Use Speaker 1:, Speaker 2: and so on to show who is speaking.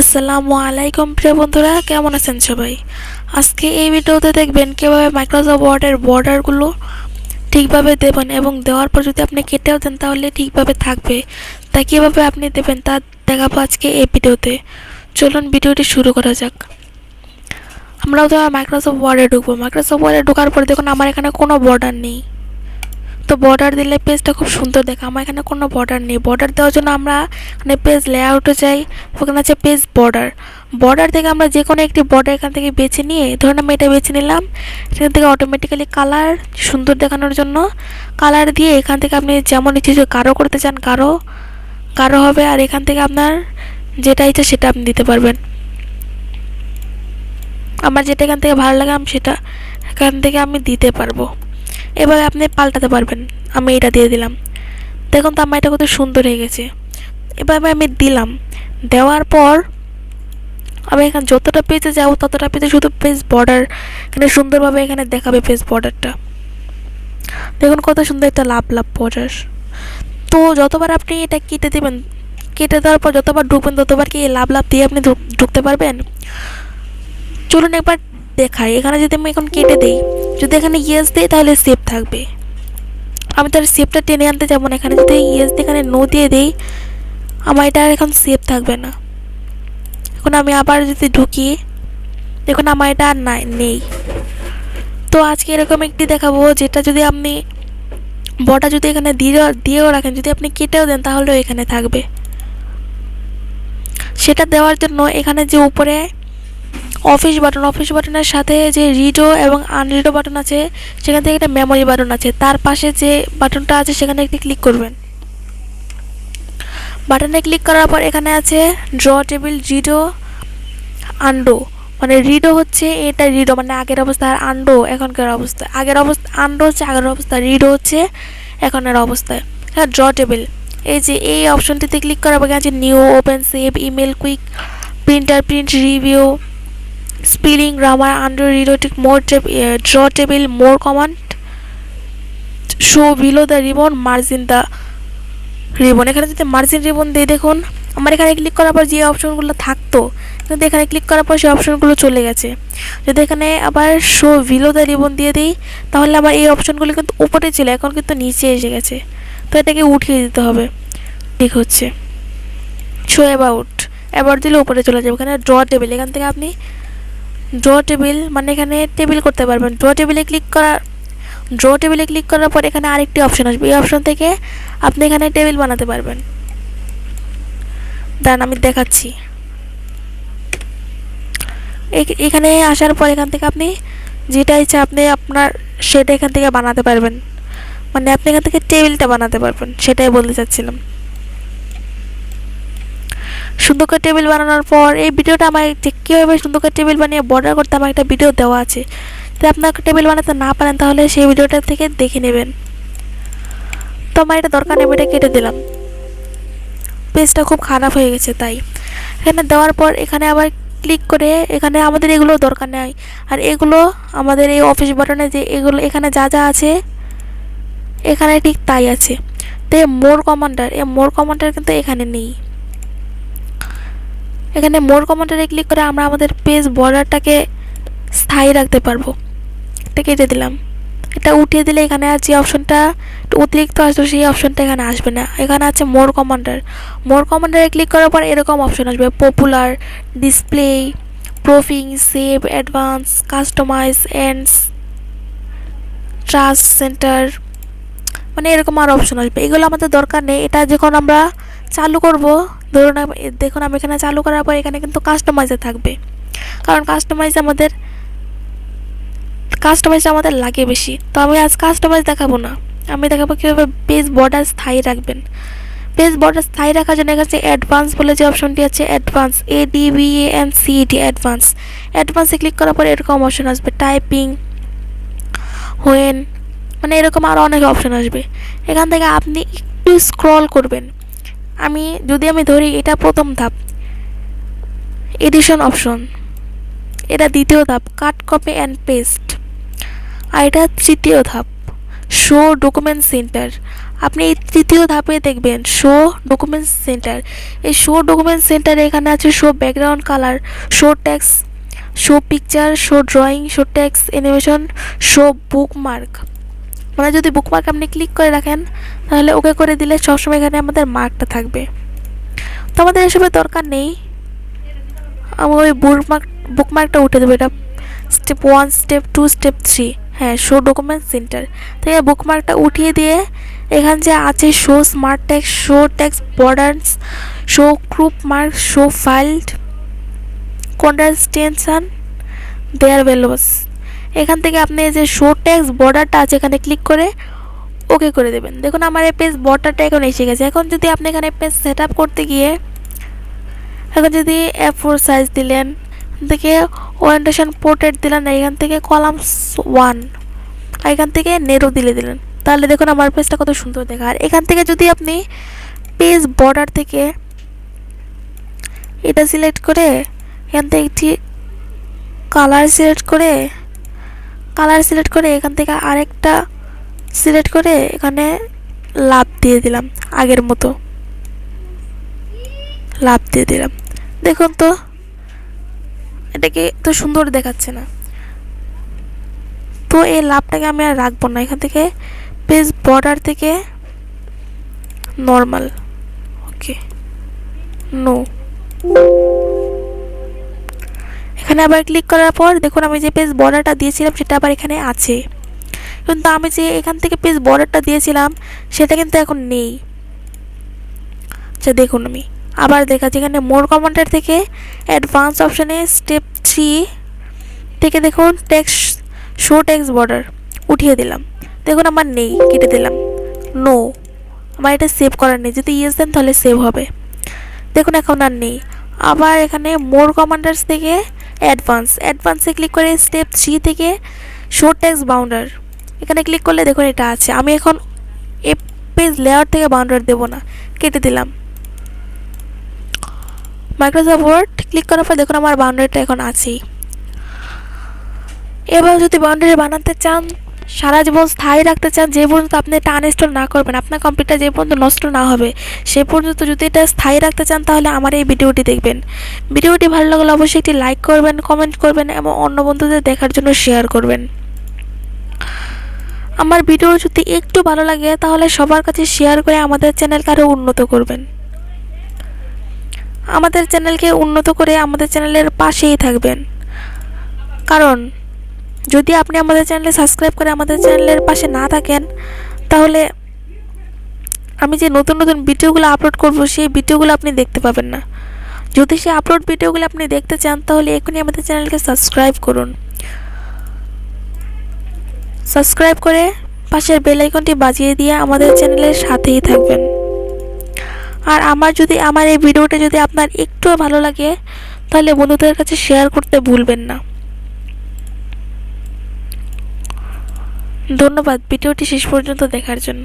Speaker 1: আসসালামু আলাইকুম প্রিয় বন্ধুরা, কেমন আছেন সবাই? আজকে এই ভিডিওতে দেখবেন কিভাবে মাইক্রোসফট ওয়ার্ডের বর্ডারগুলো ঠিকভাবে দেবেন এবং দেওয়ার পর যদি আপনি কেটেও দেন তাহলে ঠিকভাবে থাকবে। তা কীভাবে আপনি দেবেন তা দেখাবো আজকে এই ভিডিওতে। চলুন ভিডিওটি শুরু করা যাক। আমরা তো মাইক্রোসফট ওয়ার্ডে ঢুকবো। মাইক্রোসফট ওয়ার্ডে ঢোকার পর দেখুন আমার এখানে কোনো বর্ডার নেই। তো বর্ডার দিলে পেজটা খুব সুন্দর দেখে। আমার এখানে কোনো বর্ডার নেই। বর্ডার দেওয়ার জন্য আমরা এখানে পেজ লেআউটে যাই, ওখানে আছে পেজ বর্ডার। বর্ডার থেকে আমরা যে কোনো একটি বর্ডার এখান থেকে বেছে নিয়ে, ধরুন আমি এটা বেছে নিলাম, এখান থেকে অটোমেটিক্যালি কালার সুন্দর দেখানোর জন্য কালার দিয়ে এখান থেকে আপনি যেমন ইচ্ছে গাঢ় করতে চান গাঢ় হবে, আর এখান থেকে আপনার যেটা ইচ্ছে সেটা আপনি দিতে পারবেন। আমার যেটা এখান থেকে ভালো লাগে আমি সেটা এখান থেকে আমি দিতে পারবো। এভাবে আপনি পাল্টাতে পারবেন। আমি এটা দিয়ে দিলাম, দেখুন তো আমার এটা কত সুন্দর হয়ে গেছে। এভাবে আমি দিলাম, দেওয়ার পর আমি এখানে যতটা পেজে যাবো ততটা পেজে শুধু পেজ বর্ডার এখানে সুন্দরভাবে এখানে দেখাবে পেজ বর্ডারটা। দেখুন কত সুন্দর একটা লাভ বর্ডার। তো যতবার আপনি এটা কেটে দেবেন, কেটে দেওয়ার পর যতবার ঢুকবেন ততবার কি এই লাভ দিয়ে আপনি ঢুকতে পারবেন। চলুন একবার দেখাই। এখানে যদি আমি এখন কেটে দিই, যদি এখানে ইয়েস দিই তাহলে সেভ থাকবে। আমি তার সেভটা টেনে আনতে যাবো না। এখানে যদি ইয়েস দিয়ে এখানে নো দিয়ে দিই, আমার এটা আর এখন সেভ থাকবে না। এখন আমি আবার যদি ঢুকি, দেখুন আমার এটা আর নেই। তো আজকে এরকম একটি দেখাবো যেটা যদি আপনি বটা যদি এখানে দিয়েও রাখেন, যদি আপনি কেটেও দেন তাহলেও এখানে থাকবে। সেটা দেওয়ার জন্য এখানে যে উপরে অফিস বাটনের সাথে যে রিডো এবং আনরিডো বাটন আছে, সেখান থেকে একটা মেমোরি বাটন আছে, তার পাশে যে বাটনটা আছে সেখানে একটি ক্লিক করবেন। বাটনে ক্লিক করার পর এখানে আছে ড্র টেবিল রিডো আন্ডো। মানে রিডো হচ্ছে এটা রিডো মানে আগের অবস্থা, আর আন্ডো এখনকার অবস্থা। আন্ডো হচ্ছে আগের অবস্থা, রিডো হচ্ছে এখনের অবস্থায়। হ্যাঁ, ড্র টেবিল এই যে এই অপশনটিতে ক্লিক করার পর আছে new, open, save, email, quick, printer, print, review, spelling, grammar, under, রিডোটিক, more draw table, more command, show below the ribbon, margin the ribbon. এখানে যদি মার্জিন রিবন দিয়ে দেখুন আমার এখানে ক্লিক করার পর যে অপশনগুলো থাকতো, কিন্তু এখানে ক্লিক করার পর সেই অপশনগুলো চলে গেছে। যদি এখানে আবার শো বিলো দ্য রিবন দিয়ে দিই তাহলে আমার এই অপশনগুলো কিন্তু উপরে ছিল, এখন কিন্তু নিচে এসে গেছে। তো এটাকে উঠিয়ে দিতে হবে। ঠিক হচ্ছে। শো অ্যাবাউট দিলে উপরে চলে যাবে। এখানে ড্র টেবিল, এখান থেকে আপনি ড্র টেবিল মানে এখানে টেবিল করতে পারবেন। ড্র টেবিলে ক্লিক করার পর এখানে আরেকটি অপশন আসবে। এই অপশন থেকে আপনি এখানে টেবিল বানাতে পারবেন। দাঁড়ান আমি দেখাচ্ছি। এখানে আসার পর এখান থেকে আপনি যেটা ইচ্ছা আপনি আপনার সেটা এখান থেকে বানাতে পারবেন। মানে আপনি এখান থেকে টেবিলটা বানাতে পারবেন, সেটাই বলতে চাচ্ছিলাম। সুন্দর করে টেবিল বানানোর পর এই ভিডিওটা আমার কীভাবে সুন্দর করে টেবিল বানিয়ে বর্ডার করতে আমার একটা ভিডিও দেওয়া আছে। যদি আপনাকে টেবিল বানাতে না পারেন তাহলে সেই ভিডিওটা থেকে দেখে নেবেন। তো আমার এটা দরকার নেই, এটা কেটে দিলাম। পেজটা খুব খারাপ হয়ে গেছে তাই। এখানে দেওয়ার পর এখানে আবার ক্লিক করে এখানে আমাদের এগুলো দরকার নেই, আর এগুলো আমাদের এই অফিস বাটনে যে এগুলো এখানে যা যা আছে এখানে ঠিক তাই আছে। তো মোর কমান্ডার কিন্তু এখানে নেই। এখানে মোর কমান্ডারে ক্লিক করে আমরা আমাদের পেজ বর্ডারটাকে স্থায়ী রাখতে পারবো। এটা কেটে দিলাম। এটা উঠিয়ে দিলে এখানে আর যে অপশনটা অতিরিক্ত আসবে সেই অপশনটা এখানে আসবে না। এখানে আছে মোর কমান্ডারে ক্লিক করার পর এরকম অপশন আসবে: popular, display, proofing, save, advance, customize, ends, trust centre, মানে এরকম আর অপশন আসবে। এগুলো আমাদের দরকার নেই। এটা যখন আমরা চালু করব, ধরুন দেখুন আমি এখানে চালু করার পর এখানে কিন্তু কাস্টমাইজে থাকবে, কারণ কাস্টমাইজ আমাদের লাগে বেশি। তো আমি আজ কাস্টমাইজ দেখাবো না, আমি দেখাবো কীভাবে পেজ বর্ডার স্থায়ী রাখবেন। পেজ বর্ডার স্থায়ী রাখার জন্য এখানে অ্যাডভান্স বলে যে অপশনটি আছে, অ্যাডভান্স, ADVANCED, অ্যাডভান্সে ক্লিক করার পর এরকম অপশন আসবে: টাইপিং, হোয়েন, মানে এরকম আরও অনেক অপশন আসবে। এখান থেকে আপনি একটু স্ক্রল করবেন। যদি আমি ধরি এটা প্রথম ধাপ, এডিশন অপশন, এটা দ্বিতীয় ধাপ, কাট, কপি অ্যান্ড পেস্ট, আর এটা তৃতীয় ধাপ, শো ডকুমেন্ট সেন্টার, আপনি এই তৃতীয় ধাপে দেখবেন শো ডকুমেন্টস সেন্টার। এই শো ডকুমেন্টস সেন্টারে এখানে আছে show background colour, show text, show picture, show drawing, show text animation, show bookmark. মানে যদি বুকমার্ক আপনি ক্লিক করে রাখেন তাহলে ওকে করে দিলে সবসময় এখানে আমাদের মার্কটা থাকবে। তো আমাদের এসবের দরকার নেই, আমি ওই বুকমার্কটা উঠে দেবো। এটা স্টেপ 1, স্টেপ 2, স্টেপ 3। হ্যাঁ, শো ডকুমেন্ট সেন্টার থেকে বুকমার্কটা উঠিয়ে দিয়ে এখানে যে আছে show smart text, show text borders, show group mark, show field কন্ডারস্টেনশন দেয়ার ভ্যালুস, এখান থেকে আপনি যে শো টেক্সট বর্ডারটা আছে এখানে ক্লিক করে ওকে করে দেবেন। দেখুন আমার এই পেজ বর্ডারটা এখন এসে গেছে। এখন যদি আপনি এখানে পেজ সেট আপ করতে গিয়ে এখন যদি A4 সাইজ দিলেন, থেকে ওরিয়েন্টেশন পোর্ট্রেট দিলেন, এখান থেকে কলামস 1 আর এখান থেকে নেরো দিলেন, তাহলে দেখুন আমার পেজটা কত সুন্দর দেখা। আর এখান থেকে যদি আপনি পেজ বর্ডার থেকে এটা সিলেক্ট করে এখান থেকে একটি কালার সিলেক্ট করে এখান থেকে আরেকটা সিলেক্ট করে এখানে লাভ দিয়ে দিলাম, আগের মতো লাভ দিয়ে দিলাম। দেখুন তো এটাকে তো সুন্দর দেখাচ্ছে না। তো এই লাভটাকে আমি আর রাখবো না, এখান থেকে পেজ বর্ডার থেকে নর্মাল, ওকে, নো। এখানে আবার ক্লিক করার পর দেখুন আমি যে পেজ বর্ডারটা দিয়েছিলাম সেটা আবার এখানে আছে, কিন্তু আমি যে এখান থেকে পেজ বর্ডারটা দিয়েছিলাম সেটা কিন্তু এখন নেই। আচ্ছা দেখুন আমি আবার দেখাচ্ছি, এখানে মোর কমান্ডার থেকে অ্যাডভান্স অপশানে স্টেপ 3 থেকে দেখুন টেক্সট, শো টেক্সট বর্ডার উঠিয়ে দিলাম। দেখুন আমার নেই, কেটে দিলাম, নো। আমার এটা সেভ করার নেই, যদি ইয়েস দেন তাহলে সেভ হবে। দেখুন এখন আর নেই। আবার এখানে মোর কমান্ডার্স থেকে অ্যাডভান্সে ক্লিক করে স্টেপ 3 থেকে শো টেক্সট বাউন্ডার এখানে ক্লিক করলে দেখুন এটা আছে। আমি এখন এ পেজ লেআউট থেকে বাউন্ডার দেবো না, কেটে দিলাম। মাইক্রোসফট ওয়ার্ড ক্লিক করার পর দেখুন আমার বাউন্ডারিটা এখন আছেই। এবার যদি বাউন্ডারি বানাতে চান, সারা জীবন স্থায়ী রাখতে চান, যে পর্যন্ত আপনি এটা আনইনস্টল না করবেন, আপনার কম্পিউটার যে পর্যন্ত নষ্ট না হবে সে পর্যন্ত যদি এটা স্থায়ী রাখতে চান, তাহলে আমার এই ভিডিওটি দেখবেন। ভিডিওটি ভালো লাগলে অবশ্যই একটি লাইক করবেন, কমেন্ট করবেন এবং অন্য বন্ধুদের দেখার জন্য শেয়ার করবেন। আমার ভিডিও যদি একটু ভালো লাগে তাহলে সবার কাছে শেয়ার করে আমাদের চ্যানেলকে আরও উন্নত করবেন। আমাদের চ্যানেলকে উন্নত করে আমাদের চ্যানেলের পাশেই থাকবেন, কারণ যদি আপনি আমাদের চ্যানেলে সাবস্ক্রাইব করে আমাদের চ্যানেলের পাশে না থাকেন তাহলে আমি যে নতুন নতুন ভিডিওগুলো আপলোড করব সেই ভিডিওগুলো আপনি দেখতে পাবেন না। যদি সেই আপলোড ভিডিওগুলো আপনি দেখতে চান তাহলে এখনই আমাদের চ্যানেলকে সাবস্ক্রাইব করুন। সাবস্ক্রাইব করে পাশের বেল আইকনটি বাজিয়ে দিয়ে আমাদের চ্যানেলের সাথেই থাকবেন। আর আমার এই ভিডিওটা যদি আপনার একটু ভালো লাগে তাহলে বন্ধুদের কাছে শেয়ার করতে ভুলবেন না। ধন্যবাদ ভিডিওটি শেষ পর্যন্ত দেখার জন্য।